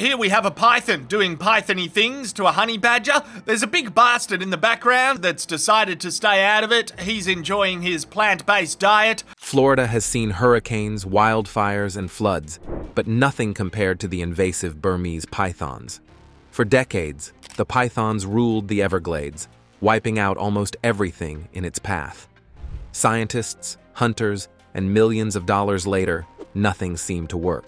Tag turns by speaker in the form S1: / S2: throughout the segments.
S1: Here we have a python doing pythony things to a honey badger. There's a big bastard in the background that's decided to stay out of it. He's enjoying his plant-based diet.
S2: Florida has seen hurricanes, wildfires, and floods, but nothing compared to the invasive Burmese pythons. For decades, the pythons ruled the Everglades, wiping out almost everything in its path. Scientists, hunters, and millions of dollars later, nothing seemed to work.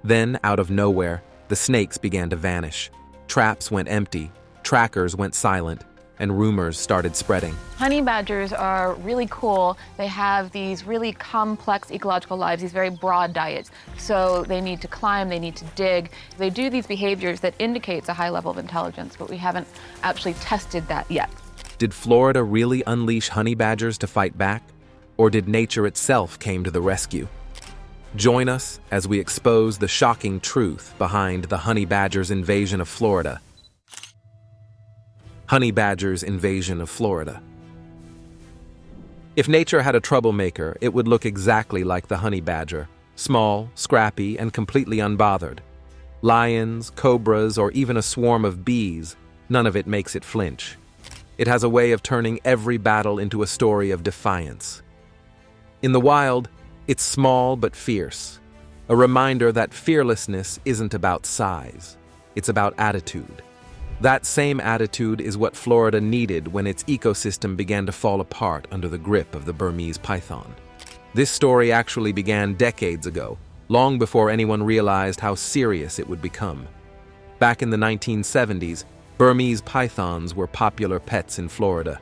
S2: Then, out of nowhere, the snakes began to vanish. Traps went empty, trackers went silent, and rumors started spreading.
S3: Honey badgers are really cool. They have these really complex ecological lives, these very broad diets. So they need to climb, they need to dig. They do these behaviors that indicates a high level of intelligence, but we haven't actually tested that yet.
S2: Did Florida really unleash honey badgers to fight back? Or did nature itself came to the rescue? Join us as we expose the shocking truth behind the honey badger's invasion of Florida. Honey badger's invasion of Florida. If nature had a troublemaker, it would look exactly like the honey badger, small, scrappy, and completely unbothered. Lions, cobras, or even a swarm of bees, none of it makes it flinch. It has a way of turning every battle into a story of defiance. In the wild, it's small but fierce, a reminder that fearlessness isn't about size, it's about attitude. That same attitude is what Florida needed when its ecosystem began to fall apart under the grip of the Burmese python. This story actually began decades ago, long before anyone realized how serious it would become. Back in the 1970s, Burmese pythons were popular pets in Florida.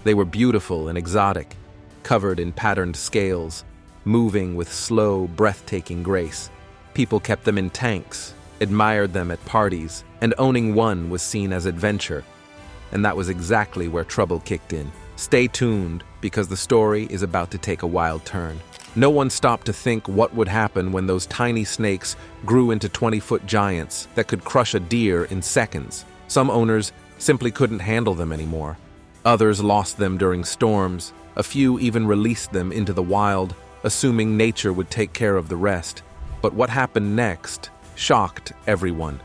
S2: They were beautiful and exotic, covered in patterned scales, moving with slow, breathtaking grace. People kept them in tanks, admired them at parties, and owning one was seen as adventure. And that was exactly where trouble kicked in. Stay tuned, because the story is about to take a wild turn. No one stopped to think what would happen when those tiny snakes grew into 20-foot giants that could crush a deer in seconds. Some owners simply couldn't handle them anymore. Others lost them during storms. A few even released them into the wild, assuming nature would take care of the rest. But what happened next shocked everyone.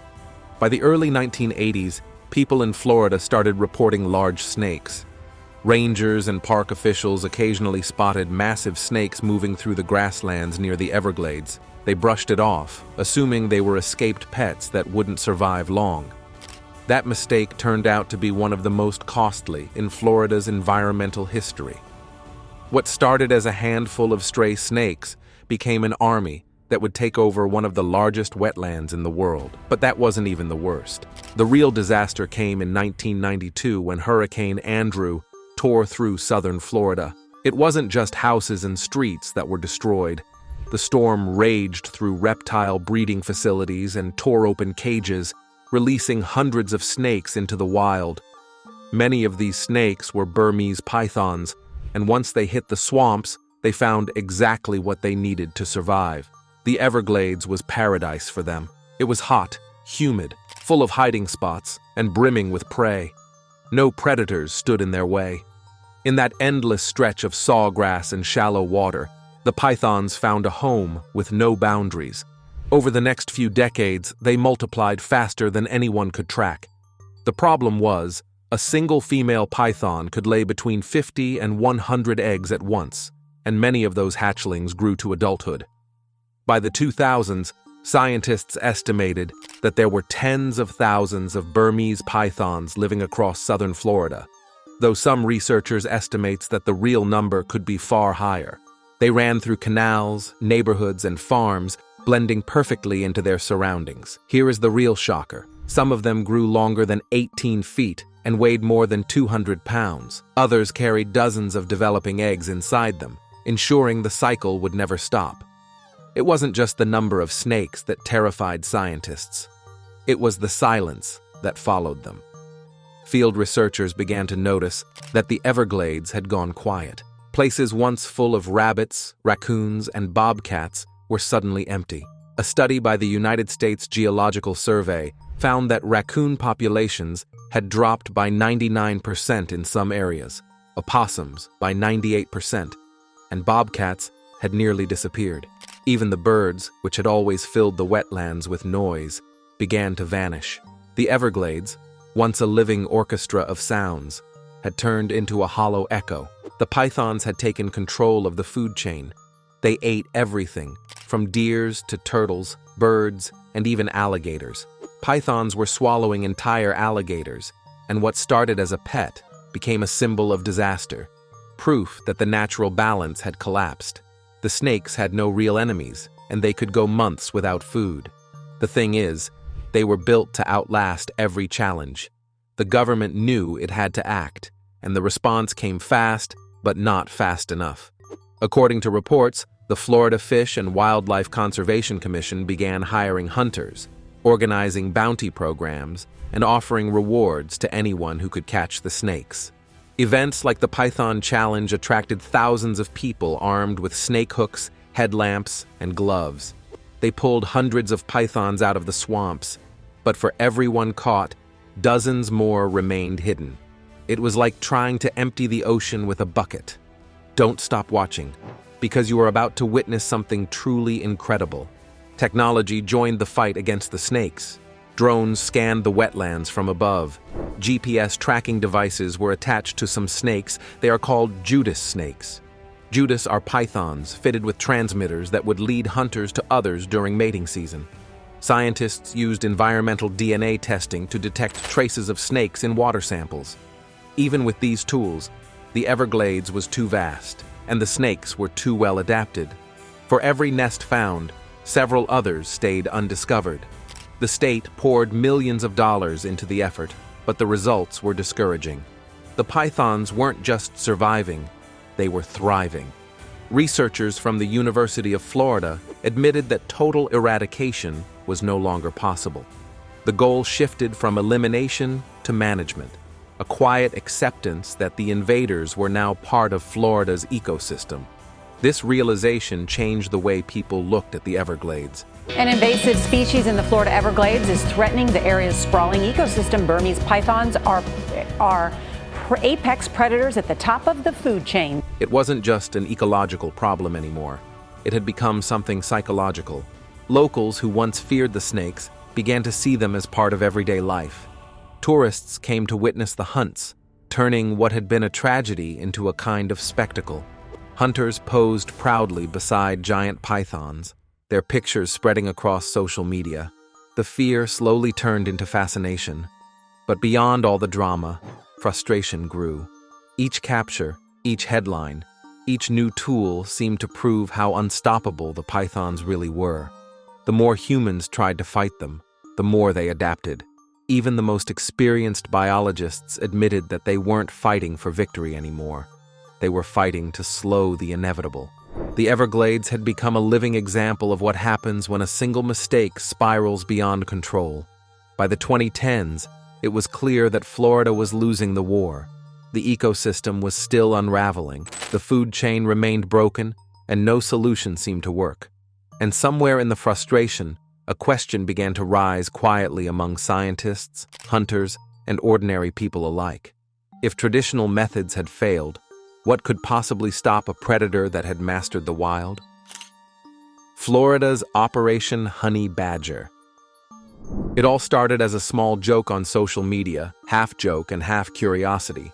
S2: By the early 1980s, people in Florida started reporting large snakes. Rangers and park officials occasionally spotted massive snakes moving through the grasslands near the Everglades. They brushed it off, assuming they were escaped pets that wouldn't survive long. That mistake turned out to be one of the most costly in Florida's environmental history. What started as a handful of stray snakes became an army that would take over one of the largest wetlands in the world. But that wasn't even the worst. The real disaster came in 1992 when Hurricane Andrew tore through southern Florida. It wasn't just houses and streets that were destroyed. The storm raged through reptile breeding facilities and tore open cages, releasing hundreds of snakes into the wild. Many of these snakes were Burmese pythons, and once they hit the swamps, they found exactly what they needed to survive. The Everglades was paradise for them. It was hot, humid, full of hiding spots, and brimming with prey. No predators stood in their way. In that endless stretch of sawgrass and shallow water, the pythons found a home with no boundaries. Over the next few decades, they multiplied faster than anyone could track. The problem was, a single female python could lay between 50 and 100 eggs at once, and many of those hatchlings grew to adulthood. By the 2000s, scientists estimated that there were tens of thousands of Burmese pythons living across southern Florida, though some researchers estimate that the real number could be far higher. They ran through canals, neighborhoods, and farms, blending perfectly into their surroundings. Here is the real shocker. Some of them grew longer than 18 feet and weighed more than 200 pounds. Others carried dozens of developing eggs inside them, ensuring the cycle would never stop. It wasn't just the number of snakes that terrified scientists. It was the silence that followed them. Field researchers began to notice that the Everglades had gone quiet. Places once full of rabbits, raccoons, and bobcats were suddenly empty. A study by the United States Geological Survey found that raccoon populations had dropped by 99% in some areas, opossums by 98%, and bobcats had nearly disappeared. Even the birds, which had always filled the wetlands with noise, began to vanish. The Everglades, once a living orchestra of sounds, had turned into a hollow echo. The pythons had taken control of the food chain. They ate everything, from deers to turtles, birds, and even alligators. Pythons were swallowing entire alligators, and what started as a pet became a symbol of disaster, proof that the natural balance had collapsed. The snakes had no real enemies, and they could go months without food. The thing is, they were built to outlast every challenge. The government knew it had to act, and the response came fast, but not fast enough. According to reports, the Florida Fish and Wildlife Conservation Commission began hiring hunters, organizing bounty programs, and offering rewards to anyone who could catch the snakes. Events like the Python Challenge attracted thousands of people armed with snake hooks, headlamps, and gloves. They pulled hundreds of pythons out of the swamps, but for every one caught, dozens more remained hidden. It was like trying to empty the ocean with a bucket. Don't stop watching, because you are about to witness something truly incredible. Technology joined the fight against the snakes. Drones scanned the wetlands from above. GPS tracking devices were attached to some snakes. They are called Judas snakes. Judas are pythons fitted with transmitters that would lead hunters to others during mating season. Scientists used environmental DNA testing to detect traces of snakes in water samples. Even with these tools, the Everglades was too vast, and the snakes were too well adapted. For every nest found, several others stayed undiscovered. The state poured millions of dollars into the effort, but the results were discouraging. The pythons weren't just surviving, they were thriving. Researchers from the University of Florida admitted that total eradication was no longer possible. The goal shifted from elimination to management, a quiet acceptance that the invaders were now part of Florida's ecosystem. This realization changed the way people looked at the Everglades.
S4: An invasive species in the Florida Everglades is threatening the area's sprawling ecosystem. Burmese pythons are apex predators at the top of the food chain.
S2: It wasn't just an ecological problem anymore. It had become something psychological. Locals who once feared the snakes began to see them as part of everyday life. Tourists came to witness the hunts, turning what had been a tragedy into a kind of spectacle. Hunters posed proudly beside giant pythons, their pictures spreading across social media. The fear slowly turned into fascination. But beyond all the drama, frustration grew. Each capture, each headline, each new tool seemed to prove how unstoppable the pythons really were. The more humans tried to fight them, the more they adapted. Even the most experienced biologists admitted that they weren't fighting for victory anymore. They were fighting to slow the inevitable. The Everglades had become a living example of what happens when a single mistake spirals beyond control. By the 2010s, it was clear that Florida was losing the war. The ecosystem was still unraveling, the food chain remained broken, and no solution seemed to work. And somewhere in the frustration, a question began to rise quietly among scientists, hunters, and ordinary people alike. If traditional methods had failed, what could possibly stop a predator that had mastered the wild? Florida's Operation Honey Badger. It all started as a small joke on social media, half joke and half curiosity.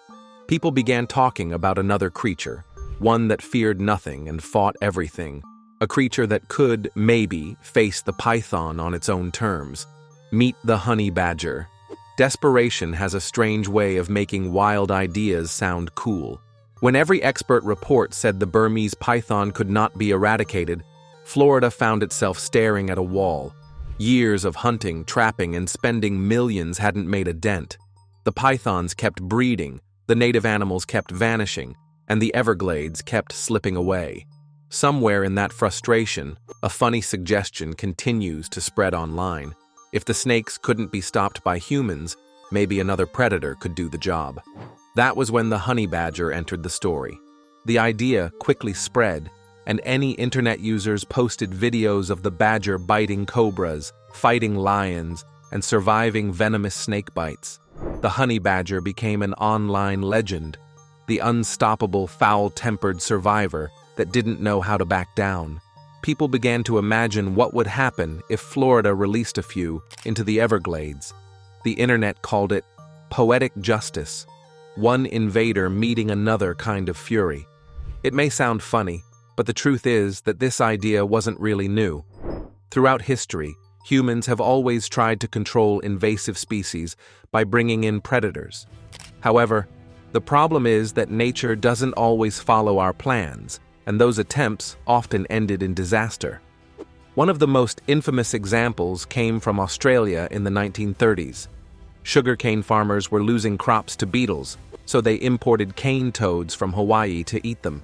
S2: People began talking about another creature, one that feared nothing and fought everything, a creature that could, maybe, face the python on its own terms. Meet the honey badger. Desperation has a strange way of making wild ideas sound cool. When every expert report said the Burmese python could not be eradicated, Florida found itself staring at a wall. Years of hunting, trapping, and spending millions hadn't made a dent. The pythons kept breeding, the native animals kept vanishing, and the Everglades kept slipping away. Somewhere in that frustration, a funny suggestion continues to spread online. If the snakes couldn't be stopped by humans, maybe another predator could do the job. That was when the honey badger entered the story. The idea quickly spread, and any internet users posted videos of the badger biting cobras, fighting lions, and surviving venomous snake bites. The honey badger became an online legend, the unstoppable, foul-tempered survivor that didn't know how to back down. people began to imagine what would happen if Florida released a few into the Everglades. The internet called it poetic justice, one invader meeting another kind of fury. It may sound funny, but the truth is that this idea wasn't really new. Throughout history, humans have always tried to control invasive species by bringing in predators. However, the problem is that nature doesn't always follow our plans, and those attempts often ended in disaster. One of the most infamous examples came from Australia in the 1930s. Sugarcane farmers were losing crops to beetles, so they imported cane toads from Hawaii to eat them.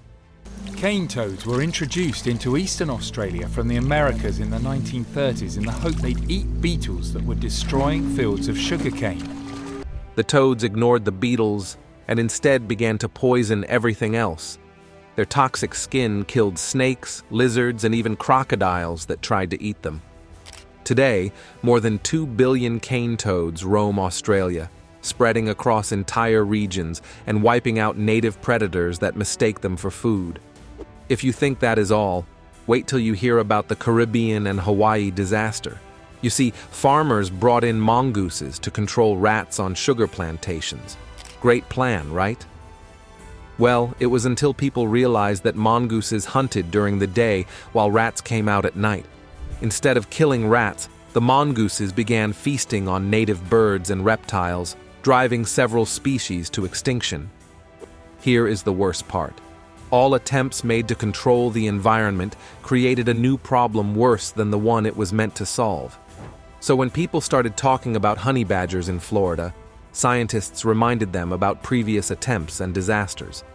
S5: Cane toads were introduced into eastern Australia from the Americas in the 1930s in the hope they'd eat beetles that were destroying fields of sugarcane.
S2: The toads ignored the beetles and instead began to poison everything else. Their toxic skin killed snakes, lizards, and even crocodiles that tried to eat them. Today, more than 2 billion cane toads roam Australia, spreading across entire regions and wiping out native predators that mistake them for food. If you think that is all, wait till you hear about the Caribbean and Hawaii disaster. You see, farmers brought in mongooses to control rats on sugar plantations. Great plan, right? Well, it was until people realized that mongooses hunted during the day while rats came out at night. Instead of killing rats, the mongooses began feasting on native birds and reptiles, driving several species to extinction. Here is the worst part. All attempts made to control the environment created a new problem worse than the one it was meant to solve. So when people started talking about honey badgers in Florida, scientists reminded them about previous attempts and disasters.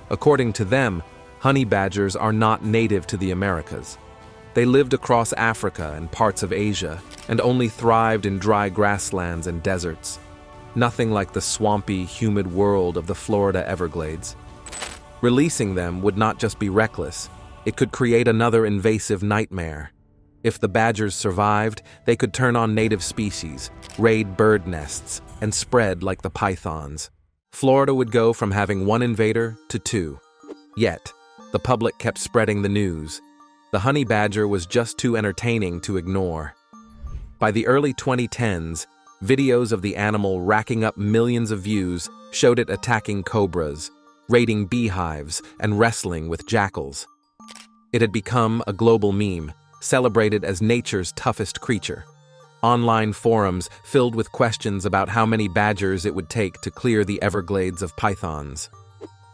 S2: According to them, honey badgers are not native to the Americas. They lived across Africa and parts of Asia, and only thrived in dry grasslands and deserts. Nothing like the swampy, humid world of the Florida Everglades. Releasing them would not just be reckless, it could create another invasive nightmare. If the badgers survived, they could turn on native species, raid bird nests, and spread like the pythons. Florida would go from having one invader to two. Yet, the public kept spreading the news. The honey badger was just too entertaining to ignore. By the early 2010s, videos of the animal racking up millions of views showed it attacking cobras, raiding beehives, and wrestling with jackals. It had become a global meme, celebrated as nature's toughest creature. Online forums filled with questions about how many badgers it would take to clear the Everglades of pythons.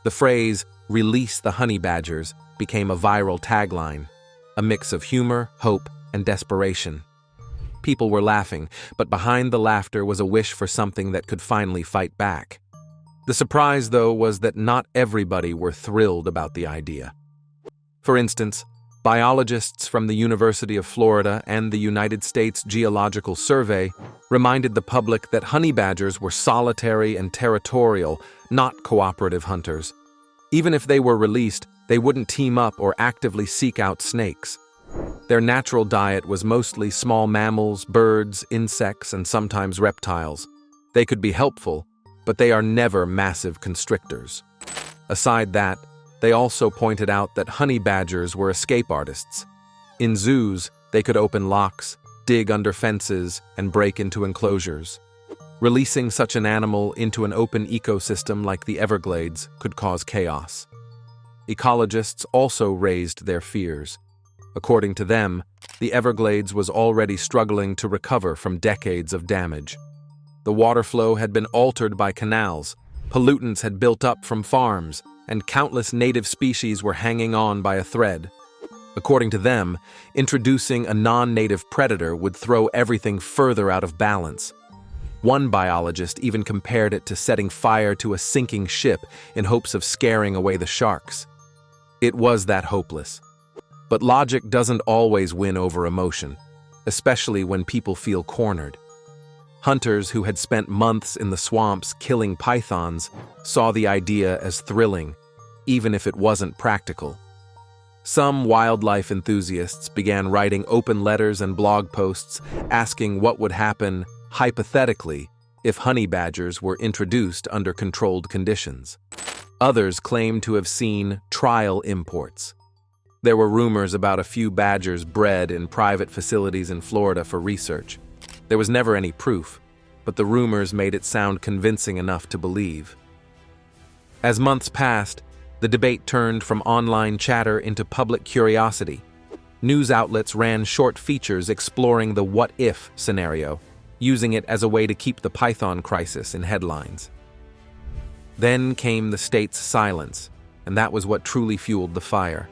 S2: The phrase, "release the honey badgers," became a viral tagline, a mix of humor, hope, and desperation. People were laughing, but behind the laughter was a wish for something that could finally fight back. The surprise, though, was that not everybody were thrilled about the idea. For instance, biologists from the University of Florida and the United States Geological Survey reminded the public that honey badgers were solitary and territorial, not cooperative hunters. Even if they were released, they wouldn't team up or actively seek out snakes. Their natural diet was mostly small mammals, birds, insects, and sometimes reptiles. They could be helpful, but they are never massive constrictors. Aside that, they also pointed out that honey badgers were escape artists. In zoos, they could open locks, dig under fences, and break into enclosures. Releasing such an animal into an open ecosystem like the Everglades could cause chaos. Ecologists also raised their fears. According to them, the Everglades was already struggling to recover from decades of damage. The water flow had been altered by canals, pollutants had built up from farms, and countless native species were hanging on by a thread. According to them, introducing a non-native predator would throw everything further out of balance. One biologist even compared it to setting fire to a sinking ship in hopes of scaring away the sharks. It was that hopeless. But logic doesn't always win over emotion, especially when people feel cornered. Hunters who had spent months in the swamps killing pythons saw the idea as thrilling, even if it wasn't practical. Some wildlife enthusiasts began writing open letters and blog posts asking what would happen, hypothetically, if honey badgers were introduced under controlled conditions. Others claimed to have seen trial imports. There were rumors about a few badgers bred in private facilities in Florida for research. There was never any proof, but the rumors made it sound convincing enough to believe. As months passed, the debate turned from online chatter into public curiosity. News outlets ran short features exploring the what-if scenario, using it as a way to keep the python crisis in headlines. Then came the state's silence, and that was what truly fueled the fire.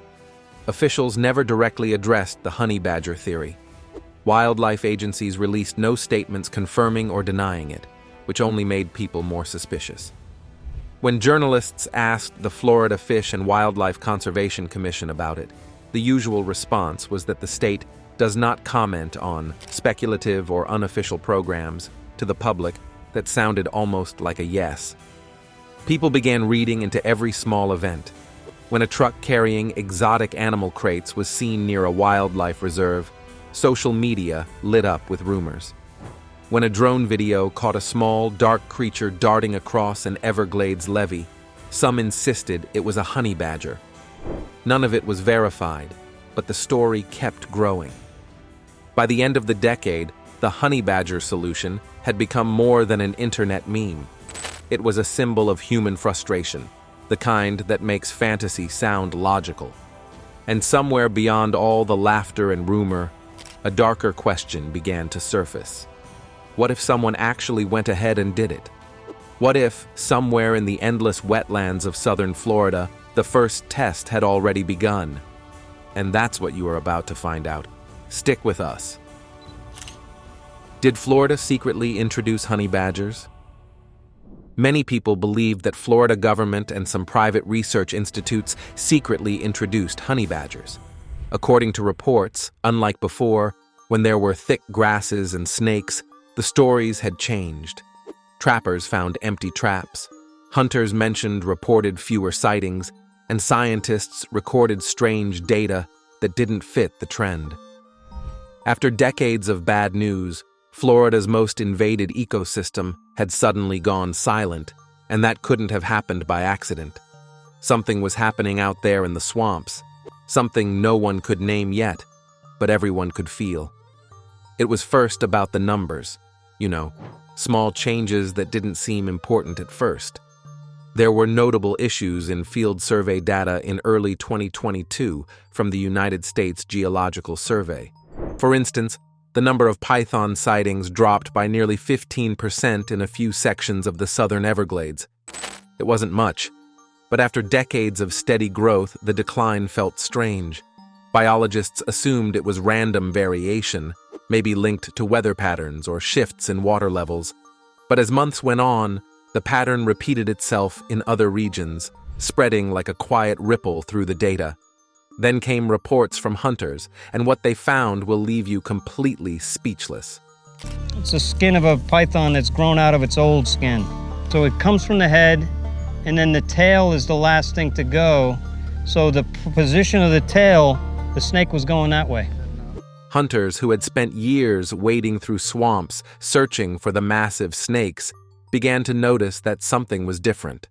S2: Officials never directly addressed the honey badger theory. Wildlife agencies released no statements confirming or denying it, which only made people more suspicious. When journalists asked the Florida Fish and Wildlife Conservation Commission about it, the usual response was that the state does not comment on speculative or unofficial programs to the public that sounded almost like a yes. People began reading into every small event. When a truck carrying exotic animal crates was seen near a wildlife reserve, social media lit up with rumors. When a drone video caught a small, dark creature darting across an Everglades levee, some insisted it was a honey badger. None of it was verified, but the story kept growing. By the end of the decade, the honey badger solution had become more than an internet meme. It was a symbol of human frustration, the kind that makes fantasy sound logical. And somewhere beyond all the laughter and rumor, a darker question began to surface. What if someone actually went ahead and did it? What if, somewhere in the endless wetlands of southern Florida, the first test had already begun? And that's what you are about to find out. Stick with us. Did Florida secretly introduce honey badgers? Many people believe that Florida government and some private research institutes secretly introduced honey badgers. According to reports, unlike before, when there were thick grasses and snakes, the stories had changed. Trappers found empty traps. Hunters mentioned reported fewer sightings, and scientists recorded strange data that didn't fit the trend. After decades of bad news, Florida's most invaded ecosystem had suddenly gone silent, and that couldn't have happened by accident. Something was happening out there in the swamps, something no one could name yet, but everyone could feel. It was first about the numbers, small changes that didn't seem important at first. There were notable issues in field survey data in early 2022 from the United States Geological Survey. For instance, the number of python sightings dropped by nearly 15% in a few sections of the southern Everglades. It wasn't much, but after decades of steady growth, the decline felt strange. Biologists assumed it was random variation, maybe linked to weather patterns or shifts in water levels. But as months went on, the pattern repeated itself in other regions, spreading like a quiet ripple through the data. Then came reports from hunters, and what they found will leave you completely speechless.
S6: It's the skin of a python that's grown out of its old skin. So it comes from the head, and then the tail is the last thing to go. So the position of the tail, the snake was going that way.
S2: Hunters who had spent years wading through swamps searching for the massive snakes began to notice that something was different.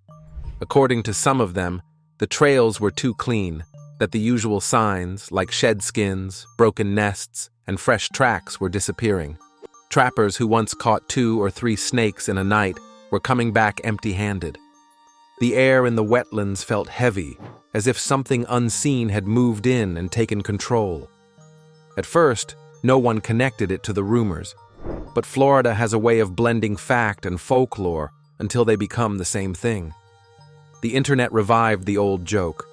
S2: According to some of them, the trails were too clean, that the usual signs, like shed skins, broken nests, and fresh tracks were disappearing. Trappers who once caught 2 or 3 snakes in a night were coming back empty-handed. The air in the wetlands felt heavy, as if something unseen had moved in and taken control. At first, no one connected it to the rumors, but Florida has a way of blending fact and folklore until they become the same thing. The internet revived the old joke.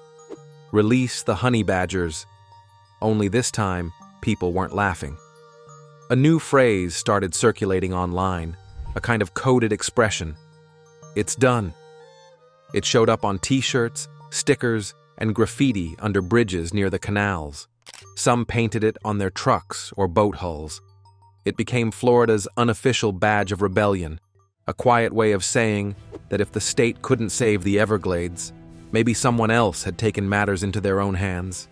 S2: Release the honey badgers. Only this time, people weren't laughing. A new phrase started circulating online, a kind of coded expression. It's done. It showed up on t-shirts, stickers, and graffiti under bridges near the canals. Some painted it on their trucks or boat hulls. It became Florida's unofficial badge of rebellion, a quiet way of saying that if the state couldn't save the Everglades, maybe someone else had taken matters into their own hands.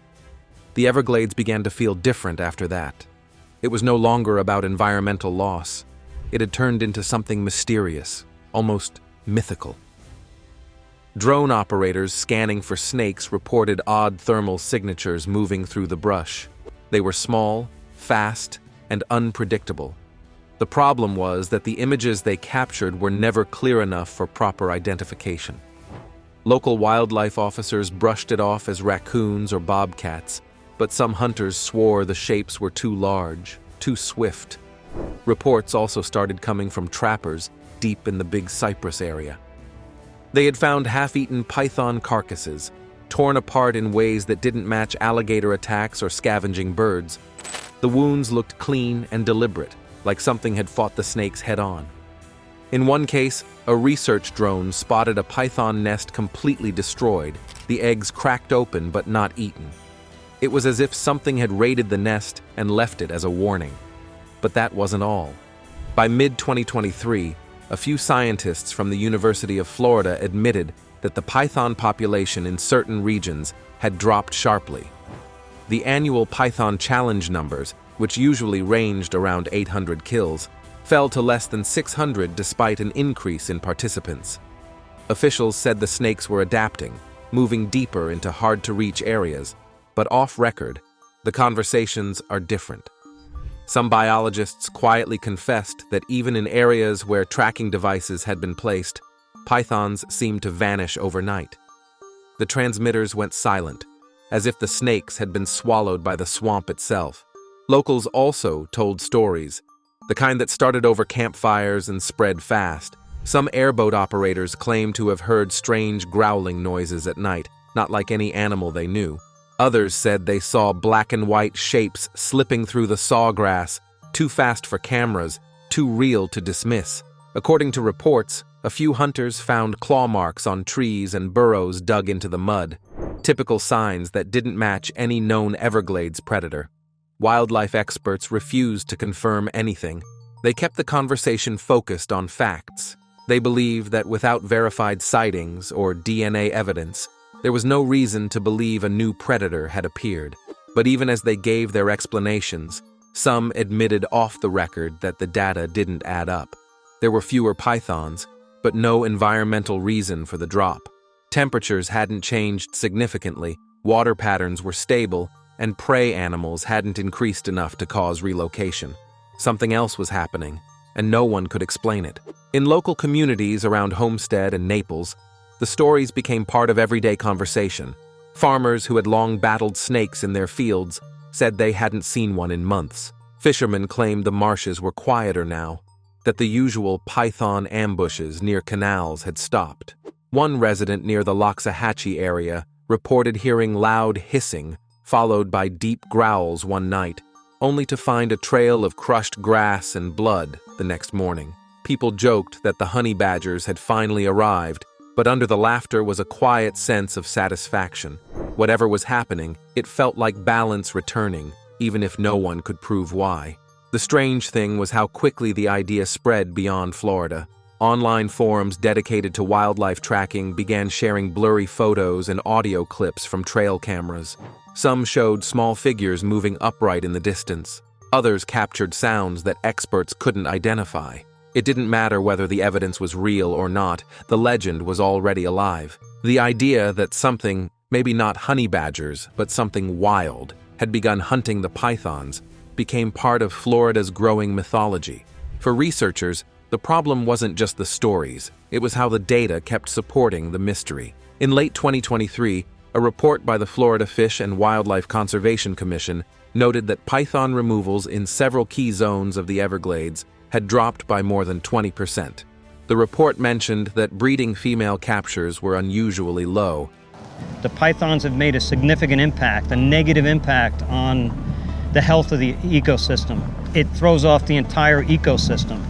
S2: The Everglades began to feel different after that. It was no longer about environmental loss. It had turned into something mysterious, almost mythical. Drone operators scanning for snakes reported odd thermal signatures moving through the brush. They were small, fast, and unpredictable. The problem was that the images they captured were never clear enough for proper identification. Local wildlife officers brushed it off as raccoons or bobcats, but some hunters swore the shapes were too large, too swift. Reports also started coming from trappers deep in the Big Cypress area. They had found half-eaten python carcasses, torn apart in ways that didn't match alligator attacks or scavenging birds. The wounds looked clean and deliberate, like something had fought the snakes head-on. In one case, a research drone spotted a python nest completely destroyed, the eggs cracked open but not eaten. It was as if something had raided the nest and left it as a warning. But that wasn't all. By mid-2023, a few scientists from the University of Florida admitted that the python population in certain regions had dropped sharply. The annual python challenge numbers, which usually ranged around 800 kills, fell to less than 600 despite an increase in participants. Officials said the snakes were adapting, moving deeper into hard-to-reach areas, but off-record, the conversations are different. Some biologists quietly confessed that even in areas where tracking devices had been placed, pythons seemed to vanish overnight. The transmitters went silent, as if the snakes had been swallowed by the swamp itself. Locals also told stories, the kind that started over campfires and spread fast. Some airboat operators claimed to have heard strange growling noises at night, not like any animal they knew. Others said they saw black and white shapes slipping through the sawgrass, too fast for cameras, too real to dismiss. According to reports, a few hunters found claw marks on trees and burrows dug into the mud, typical signs that didn't match any known Everglades predator. Wildlife experts refused to confirm anything. They kept the conversation focused on facts. They believed that without verified sightings or DNA evidence, there was no reason to believe a new predator had appeared. But even as they gave their explanations, some admitted off the record that the data didn't add up. There were fewer pythons, but no environmental reason for the drop. Temperatures hadn't changed significantly, water patterns were stable, and prey animals hadn't increased enough to cause relocation. Something else was happening, and no one could explain it. In local communities around Homestead and Naples, the stories became part of everyday conversation. Farmers who had long battled snakes in their fields said they hadn't seen one in months. Fishermen claimed the marshes were quieter now, that the usual python ambushes near canals had stopped. One resident near the Loxahatchee area reported hearing loud hissing, followed by deep growls one night, only to find a trail of crushed grass and blood the next morning. People joked that the honey badgers had finally arrived, but under the laughter was a quiet sense of satisfaction. Whatever was happening, it felt like balance returning, even if no one could prove why. The strange thing was how quickly the idea spread beyond Florida. Online forums dedicated to wildlife tracking began sharing blurry photos and audio clips from trail cameras. Some showed small figures moving upright in the distance. Others captured sounds that experts couldn't identify. It didn't matter whether the evidence was real or not, the legend was already alive. The idea that something, maybe not honey badgers, but something wild, had begun hunting the pythons became part of Florida's growing mythology. For researchers, the problem wasn't just the stories, it was how the data kept supporting the mystery. In late 2023, a report by the Florida Fish and Wildlife Conservation Commission noted that python removals in several key zones of the Everglades had dropped by more than 20%. The report mentioned that breeding female captures were unusually low.
S6: The pythons have made a significant impact, a negative impact on the health of the ecosystem. It throws off the entire ecosystem.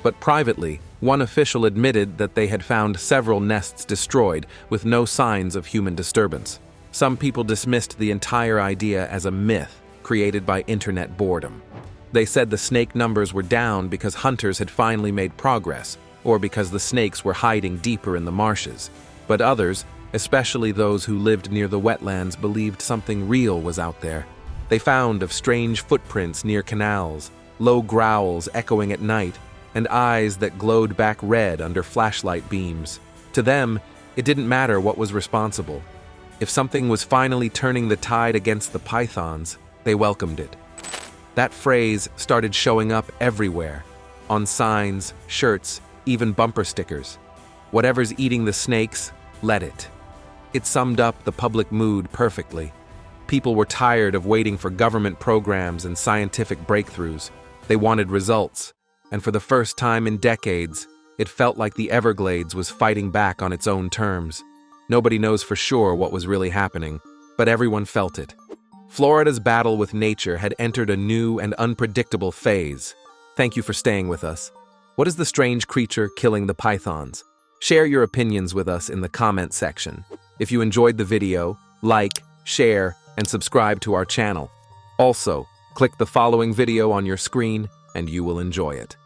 S2: But privately, one official admitted that they had found several nests destroyed with no signs of human disturbance. Some people dismissed the entire idea as a myth created by internet boredom. They said the snake numbers were down because hunters had finally made progress, or because the snakes were hiding deeper in the marshes. But others, especially those who lived near the wetlands, believed something real was out there. They found of strange footprints near canals, low growls echoing at night, and eyes that glowed back red under flashlight beams. To them, It didn't matter what was responsible. If something was finally turning the tide against the pythons, they welcomed it. That phrase started showing up everywhere, on signs, shirts, even bumper stickers. Whatever's eating the snakes, let it. It summed up the public mood perfectly. People were tired of waiting for government programs and scientific breakthroughs. They wanted results, and for the first time in decades, it felt like the Everglades was fighting back on its own terms. Nobody knows for sure what was really happening, but everyone felt it. Florida's battle with nature had entered a new and unpredictable phase. Thank you for staying with us. What is the strange creature killing the pythons? Share your opinions with us in the comment section. If you enjoyed the video, like, share, and subscribe to our channel. Also, click the following video on your screen and you will enjoy it.